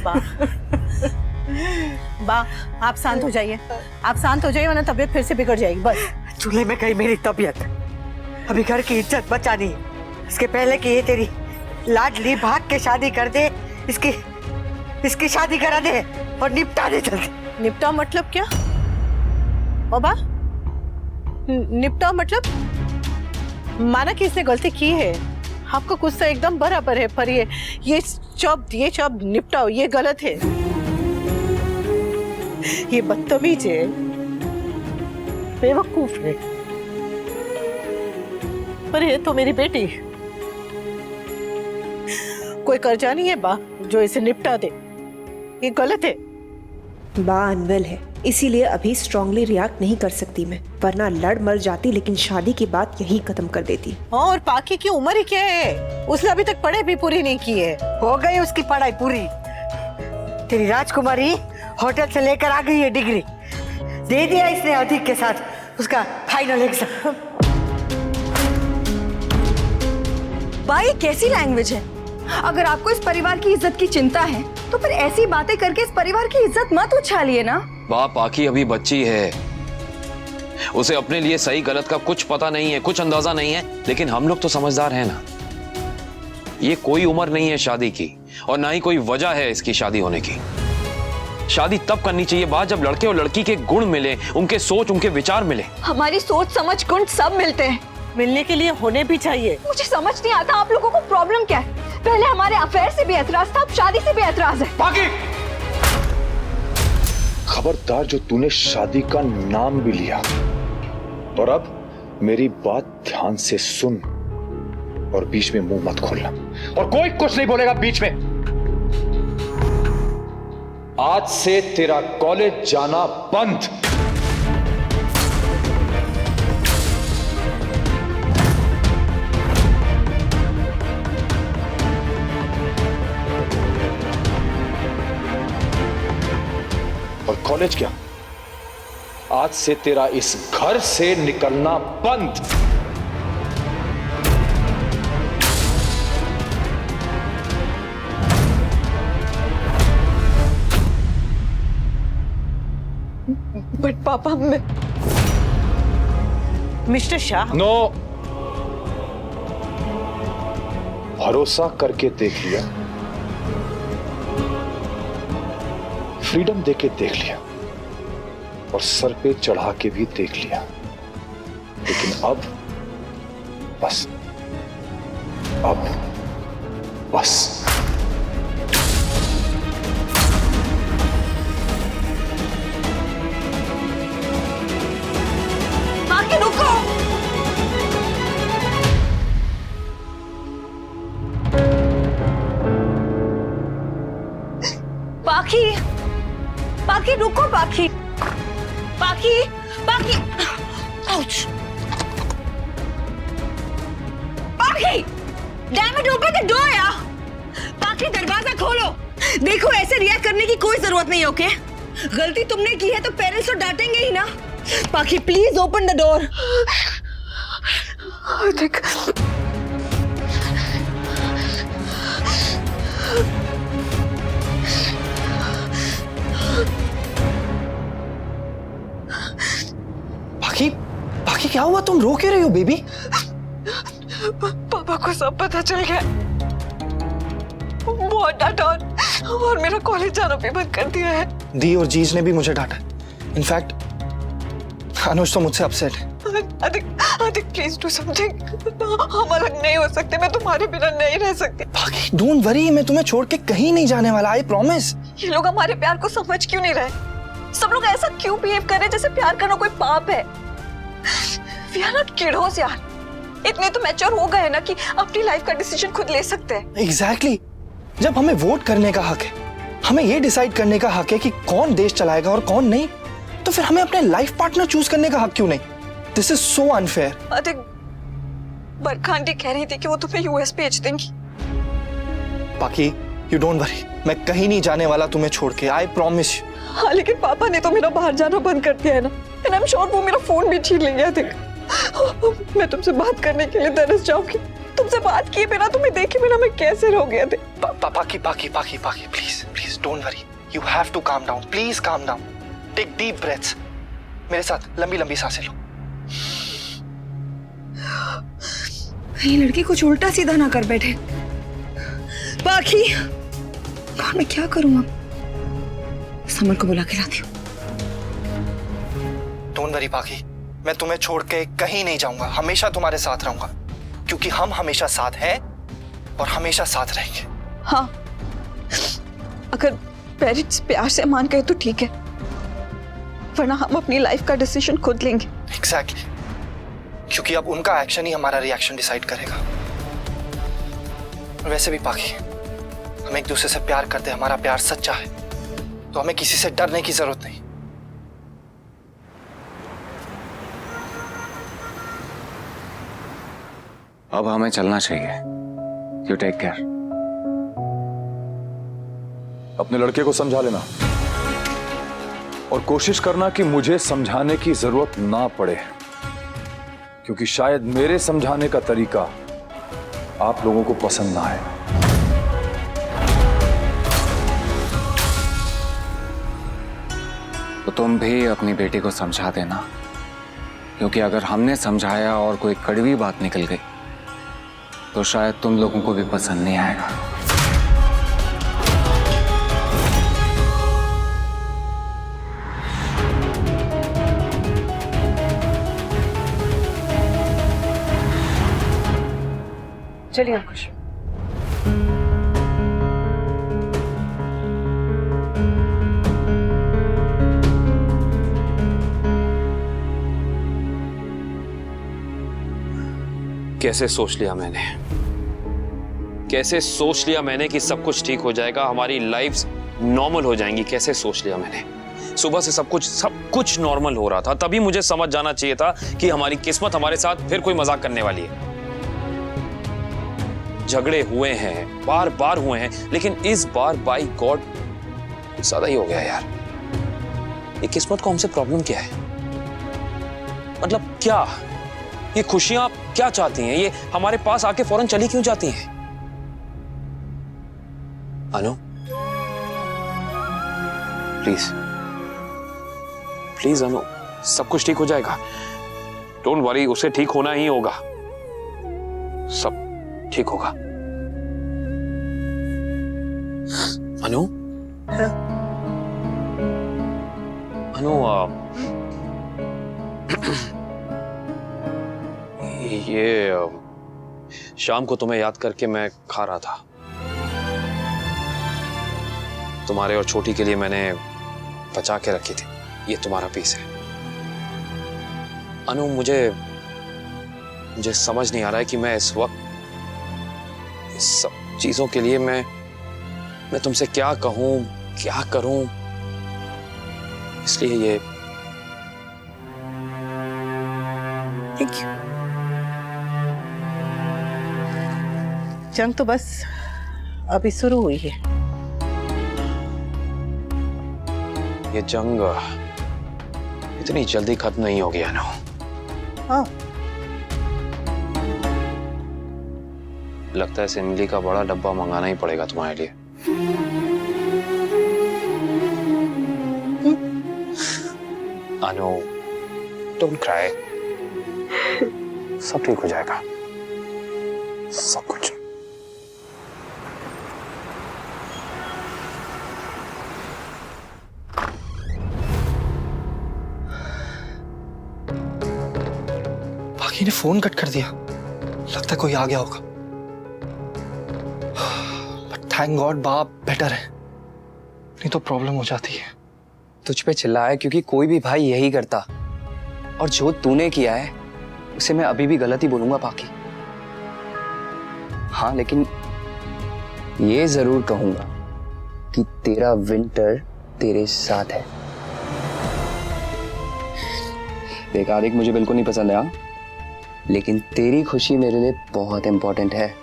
बा। बा, आप शांत हो जाइए, आप शांत हो जाइए वरना तबीयत फिर से बिगड़ जाएगी। बस चूल्हे में गई मेरी तबीयत, अभी घर की इज्जत बचानी, इसके पहले कि ये तेरी लाडली भाग के शादी कर दे, इसकी शादी करा दे और निपटा दे जल्दी। निपटा मतलब क्या? ओ बा, निपटा मतलब माना कि इसने गलती की है, आपका गुस्सा एकदम बराबर है, पर ये शब्द निपटाओ ये गलत है, ये बदतमीज है, बेवकूफ है। पर ये तो मेरी बेटी, कोई कर्जा नहीं है बा जो इसे निपटा दे, ये गलत है। बा अनवेल है, इसीलिए अभी स्ट्रांगली रिएक्ट नहीं कर सकती मैं, वरना लड़ मर जाती, लेकिन शादी की बात यहीं खत्म कर देती। और पाकी की उम्र ही क्या है, उसने अभी तक पढ़ाई भी पूरी नहीं की है। हो गई उसकी पढ़ाई पूरी, तेरी राजकुमारी होटल से लेकर आ गई है डिग्री, दे दिया इसने अधिक के साथ उसका फाइनल एग्जाम। भाई कैसी लैंग्वेज है? अगर आपको इस परिवार की इज्जत की चिंता है तो फिर ऐसी बातें करके इस परिवार की इज्जत मत उछालिए ना। बाप पाकी अभी बच्ची है, उसे अपने लिए सही गलत का कुछ पता नहीं है, कुछ अंदाजा नहीं है, लेकिन हम लोग तो समझदार हैं ना। ये कोई उम्र नहीं है शादी की, और ना ही कोई वजह है इसकी शादी होने की। शादी तब करनी चाहिए बात जब लड़के और लड़की के गुण मिले, उनके सोच उनके विचार मिले। हमारी सोच समझ गुण सब मिलते हैं, मिलने के लिए होने भी चाहिए। मुझे समझ नहीं आता आप लोगों को प्रॉब्लम क्या है? पहले हमारे अफेयर से भी एतराज था, अब शादी से भी एतराज है। बाकी खबरदार, जो तूने शादी का नाम भी लिया, और अब मेरी बात ध्यान से सुन और बीच में मुंह मत खोलना, और कोई कुछ नहीं बोलेगा बीच में। आज से तेरा कॉलेज जाना बंद। और कॉलेज क्या, आज से तेरा इस घर से निकलना बंद। बट पापा मैं मिस्टर शाह, नो, भरोसा करके देख लिया, फ्रीडम देके देख लिया, और सर पे चढ़ा के भी देख लिया, लेकिन अब बस, अब बस। बाकी रुको, बाकी बाकी रुको, बाकी बाकी बाकी आउच, बाकी damn it, open the door यार। बाकी दरवाजा खोलो। देखो ऐसे रिएक्ट करने की कोई जरूरत नहीं है, ओके? गलती तुमने की है तो पेरेंट्स तो डांटेंगे ही ना। बाकी प्लीज ओपन द डोर। देख बाकी क्या हुआ, तुम रो क्यों रही हो बेबी? पापा को सब पता चल गया, बहुत डांटा और मेरा कॉलेज जाना भी बंद कर दिया है। दी और जीज ने भी मुझे डांटा। इनफैक्ट अनुज तो मुझसे अपसेट है। आदिक प्लीज डू समथिंग, हम अलग नहीं हो सकते, मैं तुम्हारे बिना नहीं रह सकती। बाकी डोंट वरी, मैं तुम्हें छोड़ के कहीं नहीं जाने वाला, आई प्रॉमिस। ये लोग हमारे प्यार को समझ क्यों नहीं रहे? सब लोग ऐसा क्यों बिहेव कर रहे हैं जैसे प्यार करना कोई पाप है? We are not kiddos यार, इतने तो मैच्योर हो गए ना कि अपनी लाइफ का डिसीजन खुद ले सकते हैं। एग्जैक्टली, जब हमें वोट करने का हक है, हमें ये डिसाइड करने का हक है कि कौन देश चलाएगा और कौन नहीं, तो फिर हमें अपने लाइफ पार्टनर चूज करने का हक क्यों नहीं? This is so unfair. अधिक बरखा आंटी कह रही थी कि वो तुम्हें यूएस भेज देंगी। बाकी यू डोंट वरी, मैं कहीं नहीं जाने वाला तुम्हें छोड़ के, आई प्रॉमिस यू। हाँ लेकिन पापा ने तो मेरा बाहर जाना बंद कर दिया है ना, एंड आई एम श्योर वो मेरा फोन भी छीन लेंगे। अधिक मैं तुमसे बात करने के लिए तरस जाऊंगी, तुमसे बात किए बिना, तुम्हें देखे बिना मैं कैसे रहोगे? अधिक बाकी please please please don't worry, you have to calm down, please calm down, take deep breaths, मेरे साथ लंबी लंबी सांसें लो। ये लड़की कुछ उल्टा सीधा ना कर बैठे। पाखी, मैं क्या करूं अब? समर को बुला के लाती हूँ। डोंट वरी पाखी, मैं तुम्हें छोड़ के कहीं नहीं जाऊंगा, हमेशा तुम्हारे साथ रहूंगा, क्योंकि हम हमेशा साथ हैं और हमेशा साथ रहेंगे। हाँ, अगर पेरेंट्स प्यार से मान गए तो ठीक है, वरना हम अपनी लाइफ का डिसीजन खुद लेंगे। एग्जैक्टली, क्योंकि अब उनका एक्शन ही हमारा रिएक्शन डिसाइड करेगा। वैसे भी पाखी, हम एक दूसरे से प्यार करते हैं, हमारा प्यार सच्चा है, तो हमें किसी से डरने की जरूरत नहीं। अब हमें चलना चाहिए। You take care. अपने लड़के को समझा लेना और कोशिश करना कि मुझे समझाने की जरूरत ना पड़े, क्योंकि शायद मेरे समझाने का तरीका आप लोगों को पसंद ना आए। तो तुम भी अपनी बेटी को समझा देना, क्योंकि अगर हमने समझाया और कोई कड़वी बात निकल गई तो शायद तुम लोगों को भी पसंद नहीं आएगा। चलिए अंकुश। कैसे सोच लिया मैंने, कैसे सोच लिया मैंने कि सब कुछ ठीक हो जाएगा, हमारी लाइफ्स नॉर्मल हो जाएंगी। कैसे सोच लिया मैंने। सुबह से सब कुछ नॉर्मल हो रहा था, तभी मुझे समझ जाना चाहिए था कि हमारी किस्मत हमारे साथ फिर कोई मजाक करने वाली है। झगड़े हुए हैं, बार बार हुए हैं, लेकिन इस बार बाय गॉड कुछ ज्यादा ही हो गया यार। ये किस्मत को हमसे प्रॉब्लम क्या है? मतलब क्या ये खुशियां क्या चाहती हैं? ये हमारे पास आके फौरन चली क्यों जाती हैं? अनु, प्लीज प्लीज अनु, सब कुछ ठीक हो जाएगा। डोंट वरी, उसे ठीक होना ही होगा, सब ठीक होगा। अनु, अनु, ये शाम को तुम्हें याद करके मैं खा रहा था। तुम्हारे और छोटी के लिए मैंने बचा के रखी थी। ये तुम्हारा पीस है। अनु, मुझे समझ नहीं आ रहा है कि मैं इस वक्त इस सब चीजों के लिए मैं तुमसे क्या कहूं, क्या करूं। इसलिए ये थैंक यू। जंग तो बस अभी शुरू हुई है। ये जंग इतनी जल्दी खत्म नहीं हो गया ना। हाँ, लगता है सिमली का बड़ा डब्बा मंगाना ही पड़ेगा तुम्हारे लिए। अनु, डोंट क्राई, सब ठीक हो जाएगा, सब कुछ। पाखी ने फोन कट कर दिया, लगता है कोई आ गया होगा। बट थैंक गॉड बाप बेटर है, नहीं तो प्रॉब्लम हो जाती है। तुझ पे चिल्लाया क्योंकि कोई भी भाई यही करता, और जो तूने किया है उसे मैं अभी भी गलत ही बोलूंगा पाखी। हाँ, लेकिन ये जरूर कहूंगा कि तेरा विंटर तेरे साथ है। देख आदिक, मुझे बिल्कुल नहीं पसंद है हाँ? लेकिन तेरी खुशी मेरे लिए बहुत इंपॉर्टेंट है,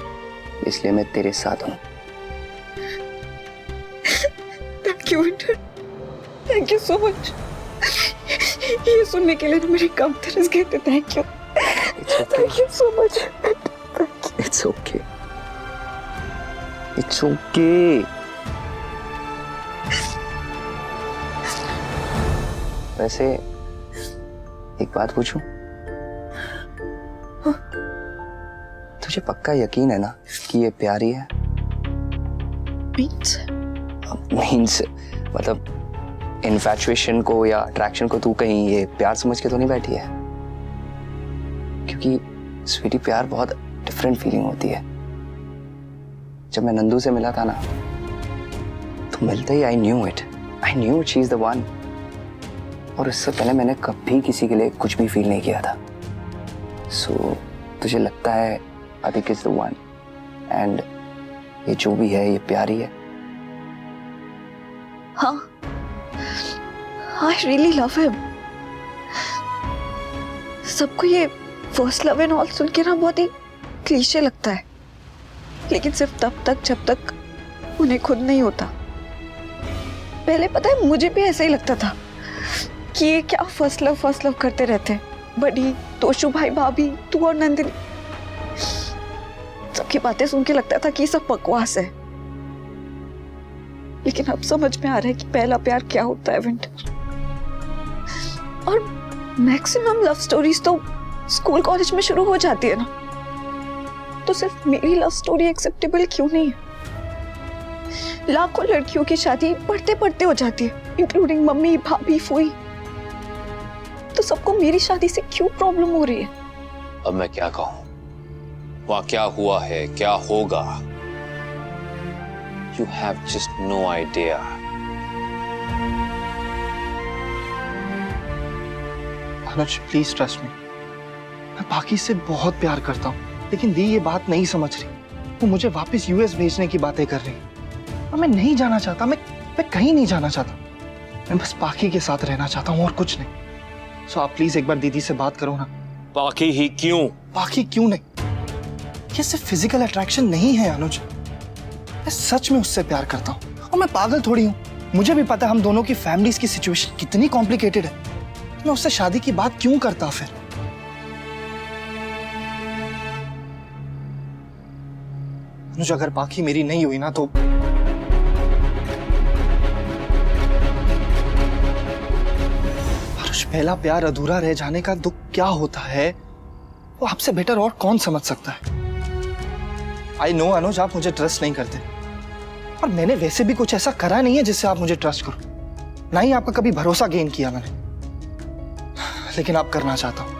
इसलिए मैं तेरे साथ हूं। Thank you winter, thank you so much. ये सुनने के लिए तो मेरी कम तरस गए थे। Thank you, thank you so much. It's okay, it's okay. वैसे एक बात पूछूं? तुझे पक्का यकीन है ना कि ये प्यार ही है? मीन्स मतलब इन्फैचुएशन को या अट्रैक्शन को तू कहीं ये प्यार समझ के तो नहीं बैठी है? क्योंकि स्वीटी, प्यार बहुत डिफरेंट फीलिंग होती है। जब मैं नंदू से मिला था ना, तो मिलते ही I knew she is the one. और इससे पहले मैंने कभी किसी के लिए कुछ भी फील नहीं किया था। सो तुझे लगता है अदिक इज द वन, एंड ये जो भी है ये प्यार ही है? हाँ, आई रियली लव हिम। सबको ये फर्स्ट लव एंड ऑल सुन के ना बहुत ही क्लीशे लगता है, लेकिन सिर्फ तब तक जब तक उन्हें खुद नहीं होता। पहले पता है मुझे भी ऐसा ही लगता था कि ये क्या फर्स्ट लव करते रहते हैं, बड़ी, तोशु भाई, भाभी, तू और नंदिनी। सबकी बातें सुन के लगता था कि ये सब बकवास है, लेकिन अब समझ में आ रहा है कि पहला प्यार क्या होता है विंटर। और मैक्सिमम लव स्टोरीज तो स्कूल कॉलेज में शुरू हो जाती है ना, तो सिर्फ मेरी लव स्टोरी एक्सेप्टेबल क्यों नहीं है? लाखों लड़कियों की शादी पढ़ते पढ़ते हो जाती है, इंक्लूडिंग मम्मी, भाभी, फूई। तो सबको मेरी शादी से क्यों प्रॉब्लम हो रही है? अब मैं क्या कहूं? वहां क्या हुआ है, क्या होगा? You have just no idea. Anuj, please trust me. मैं पाकी से बहुत प्यार करता हूँ, लेकिन दी ये बात नहीं समझ रही। वो मुझे वापस यूएस भेजने की बातें कर रही। और मैं नहीं जाना चाहता, मैं कहीं नहीं जाना चाहता। मैं बस पाकी के साथ रहना चाहता हूँ और कुछ नहीं। सो आप प्लीज एक बार दीदी से बात करो ना। बाकी ही क्यों? बाकी क्यों नहीं? ये सिर्फ फिजिकल अट्रैक्शन नहीं है अनुज। मैं सच में उससे प्यार करता हूँ, और मैं पागल थोड़ी हूँ। मुझे भी पता है हम दोनों की फैमिलीज की सिचुएशन कितनी कॉम्प्लिकेटेड है। मैं उससे शादी की बात क्यों करता फिर? अनुज, अगर बाकी मेरी नहीं हुई ना, तो अनुज, पहला प्यार अधूरा रह जाने का दुख क्या होता है वो आपसे बेटर और कौन समझ सकता है? आई नो अनुज, आप मुझे ट्रस्ट नहीं करते, और मैंने वैसे भी कुछ ऐसा करा नहीं है जिससे आप मुझे ट्रस्ट करो। ना ही आपका कभी भरोसा गेन किया मैंने, लेकिन आप करना चाहता हूं।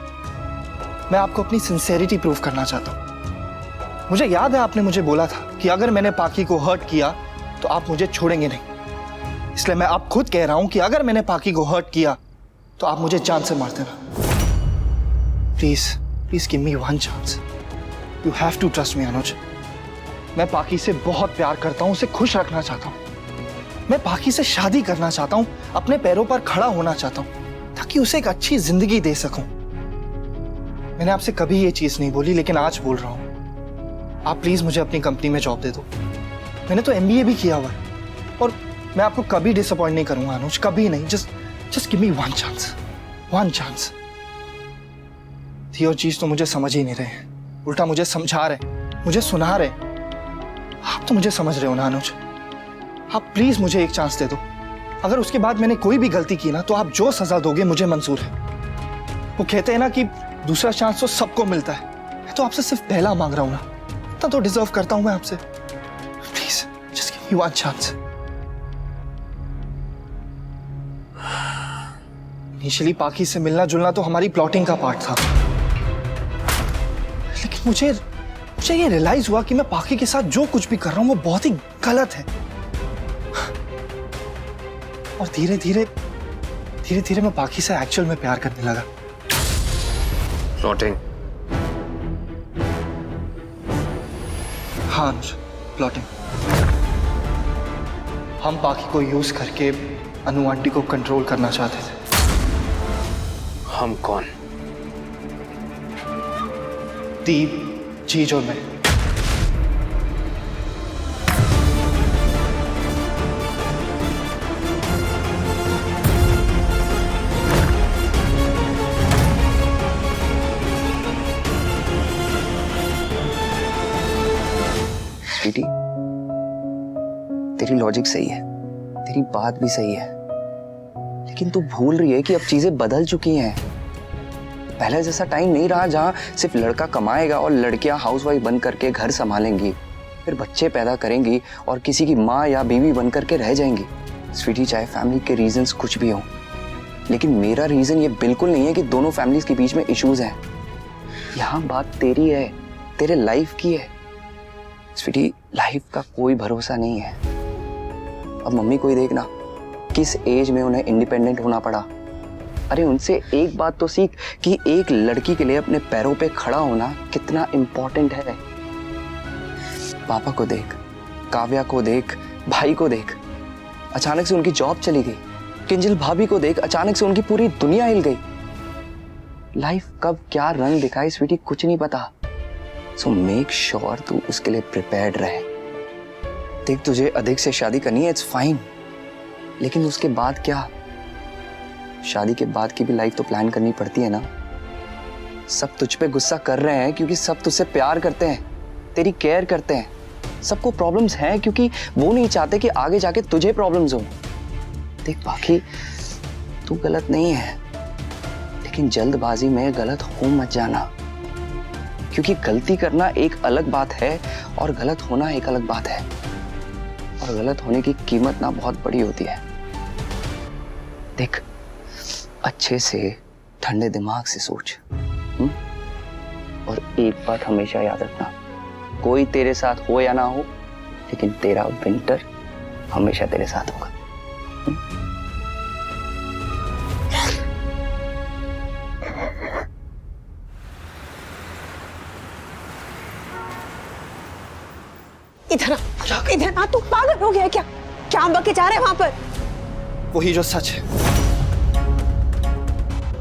मैं आपको अपनी सिंसेरिटी प्रूव करना चाहता हूं। मुझे याद है आपने मुझे बोला था कि अगर मैंने पाकी को हर्ट किया तो आप मुझे छोड़ेंगे नहीं। इसलिए मैं आप खुद कह रहा हूं कि अगर मैंने पाकी को हर्ट किया तो आप मुझे जान से मार देना। Please give me one chance. You have to trust me Anuj. मैं पाकी से बहुत प्यार करता हूं, उसे खुश रखना चाहता हूं। मैं पाकी से शादी करना चाहता हूं, अपने पैरों पर खड़ा होना चाहता हूं, ताकि उसे एक अच्छी जिंदगी दे सकूं। मैंने आपसे कभी ये चीज नहीं बोली, लेकिन आज बोल रहा हूं। आप प्लीज मुझे अपनी कंपनी में जॉब दे दो। मैंने तो एमबीए भी किया हुआ है, और मैं आपको कभी डिसअपॉइंट नहीं करूंगा अनुज, कभी नहीं। Just give me one chance. ये और चीज तो मुझे समझ ही नहीं रहे, उल्टा मुझे समझा रहे, मुझे सुना रहे। आप तो मुझे समझ रहे हो ना अनुज? आप प्लीज मुझे एक चांस दे दो। अगर उसके बाद मैंने कोई भी गलती की ना, तो आप जो सजा दोगे मुझे मंजूर है। वो कहते हैं ना कि दूसरा चांस तो सबको मिलता है। मैं तो आपसे सिर्फ पहला मांग रहा हूं ना, इतना तो डिजर्व करता हूं मैं आपसे। Please just give me one chance. Initially पाकी से मिलना जुलना तो हमारी प्लॉटिंग का पार्ट था, लेकिन मुझे ये रियलाइज हुआ कि मैं पाकी के साथ जो कुछ भी कर रहा हूं वो बहुत ही गलत है। और धीरे धीरे मैं पाकी से एक्चुअल में प्यार करने लगा। प्लॉटिंग? हाँ अनुज, प्लॉटिंग। हम पाकी को यूज करके अनु आंटी को कंट्रोल करना चाहते थे। हम कौन? दीप, चीज और मैं। स्वीटी, तेरी लॉजिक सही है, तेरी बात भी सही है, लेकिन तू भूल रही है कि अब चीजें बदल चुकी हैं। पहले जैसा टाइम नहीं रहा जहां सिर्फ लड़का कमाएगा और लड़कियां हाउसवाइफ बन करके घर संभालेंगी, फिर बच्चे पैदा करेंगी और किसी की माँ या बीवी बन करके रह जाएंगी। स्वीटी, चाहे फैमिली के रीजंस कुछ भी हों, लेकिन मेरा रीजन ये बिल्कुल नहीं है कि दोनों फैमिलीज के बीच में इश्यूज हैं। यहाँ बात तेरी है, तेरे लाइफ की है। स्वीटी, लाइफ का कोई भरोसा नहीं है। अब मम्मी को ही देखना, किस एज में उन्हें इंडिपेंडेंट होना पड़ा। अरे उनसे एक बात तो सीख कि एक लड़की के लिए अपने पैरों पे खड़ा होना कितना इंपॉर्टेंट है। पापा को देख, काव्या को देख, भाई को देख, अचानक से उनकी जॉब चली गई। किंजल भाभी को देख, अचानक से उनकी पूरी दुनिया हिल गई। लाइफ कब क्या रंग दिखाए स्वीटी, कुछ नहीं पता। सो मेक श्योर तू उसके लिए प्रिपेयर्ड रहे। देख, तुझे अधिक से शादी करनी है, इट्स फाइन, लेकिन उसके बाद क्या? शादी के बाद की भी लाइफ तो प्लान करनी पड़ती है ना। सब तुझ पे गुस्सा कर रहे हैं क्योंकि सब तुझसे प्यार करते हैं, तेरी केयर करते हैं। सबको प्रॉब्लम्स हैं क्योंकि वो नहीं चाहते कि आगे जाके तुझे प्रॉब्लम्स हो। देख बाकी, तू गलत नहीं है, लेकिन जल्दबाजी में गलत हो मत जाना, क्योंकि गलती करना एक अलग बात है और गलत होना एक अलग बात है। और गलत होने की कीमत ना बहुत बड़ी होती है। देख, अच्छे से ठंडे दिमाग से सोच। और एक बात हमेशा याद रखना, कोई तेरे साथ हो या ना हो, लेकिन तेरा विंटर हमेशा तेरे साथ होगा। इधर आ, तू पागल हो गया क्या? क्या बके जा रहे हैं वहां पर? वही जो सच है।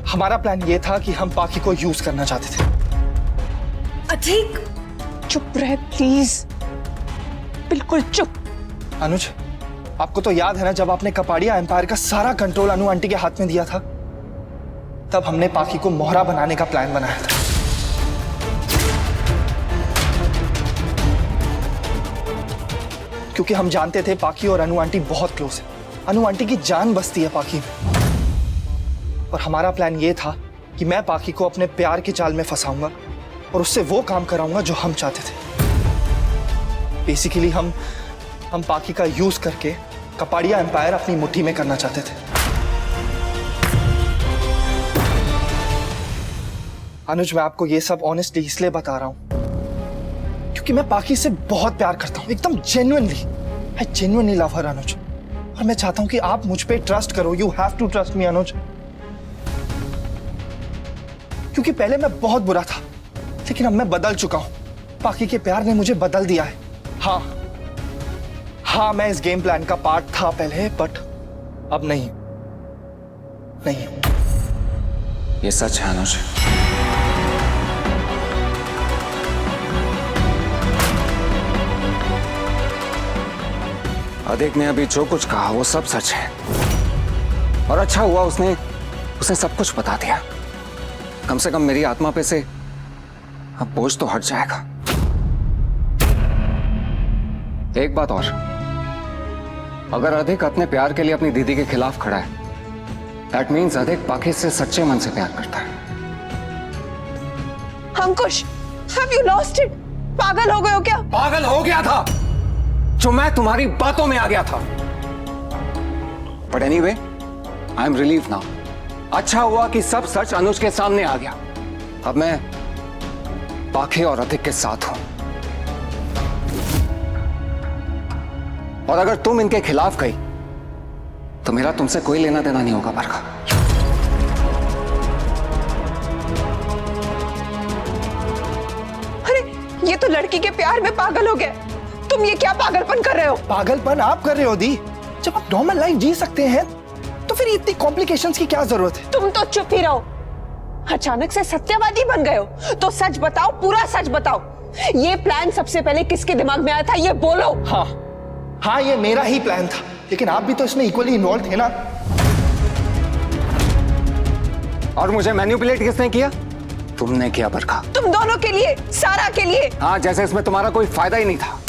हमारा प्लान ये था कि हम पाखी को यूज करना चाहते थे। अधिक चुप रहे प्लीज, बिल्कुल चुप। अनुज, आपको तो याद है ना, जब आपने कपाड़िया एम्पायर का सारा कंट्रोल अनु आंटी के हाथ में दिया था, तब हमने पाखी को मोहरा बनाने का प्लान बनाया था। क्योंकि हम जानते थे पाखी और अनु आंटी बहुत क्लोज है। अनु आंटी की जान बसती है पाखी में। और हमारा प्लान ये था कि मैं पाखी को अपने प्यार के जाल में फंसाऊंगा और उससे वो काम कराऊंगा जो हम चाहते थे। बेसिकली हम पाखी का यूज करके कपाड़िया एम्पायर अपनी मुट्ठी में करना चाहते थे। अनुज, मैं आपको ये सब ऑनेस्टली इसलिए बता रहा हूं क्योंकि मैं पाखी से बहुत प्यार करता हूं, एकदम genuinely. I genuinely love her Anuj, और मैं चाहता हूं कि आप मुझ पे ट्रस्ट करो। You have to trust me Anuj. क्योंकि पहले मैं बहुत बुरा था, लेकिन अब मैं बदल चुका हूं। पाखी के प्यार ने मुझे बदल दिया है। हाँ, मैं इस गेम प्लान का पार्ट था पहले, बट अब नहीं। ये सच है अनुज। अधिक ने अभी जो कुछ कहा वो सब सच है, और अच्छा हुआ उसने सब कुछ बता दिया। कम से कम मेरी आत्मा पे से अब बोझ तो हट जाएगा। एक बात और, अगर अधिक अपने प्यार के लिए अपनी दीदी के खिलाफ खड़ा है, दैट मीन्स अधिक पाखी से सच्चे मन से प्यार करता है। अंकुश, have you lost it? पागल हो गए हो क्या? पागल हो गया था जो मैं तुम्हारी बातों में आ गया था। But anyway, I am relieve now. अच्छा हुआ कि सब सच अनुज के सामने आ गया। अब मैं पाखी और अधिक के साथ हूं, और अगर तुम इनके खिलाफ गई तो मेरा तुमसे कोई लेना देना नहीं होगा बरखा। अरे ये तो लड़की के प्यार में पागल हो गए। तुम ये क्या पागलपन कर रहे हो? पागलपन आप कर रहे हो दी। जब आप नॉर्मल लाइफ जी सकते हैं तो फिर इतनी कॉम्प्लिकेशंस की क्या जरूरत है? तुम तो चुप ही रहो। अचानक से सत्यवादी बन गए हो, तो सच बताओ, पूरा सच बताओ। ये प्लान सबसे पहले किसके दिमाग में आया था, ये बोलो। हाँ, ये मेरा ही प्लान था, लेकिन आप भी तो इसमें इक्वली इन्वॉल्व थे ना। और मुझे मैनिपुलेट किसने किया? तुमने किया बरखा। तुम दोनों के लिए, सारा के लिए। हाँ, जैसे इसमें तुम्हारा कोई फायदा ही नहीं था।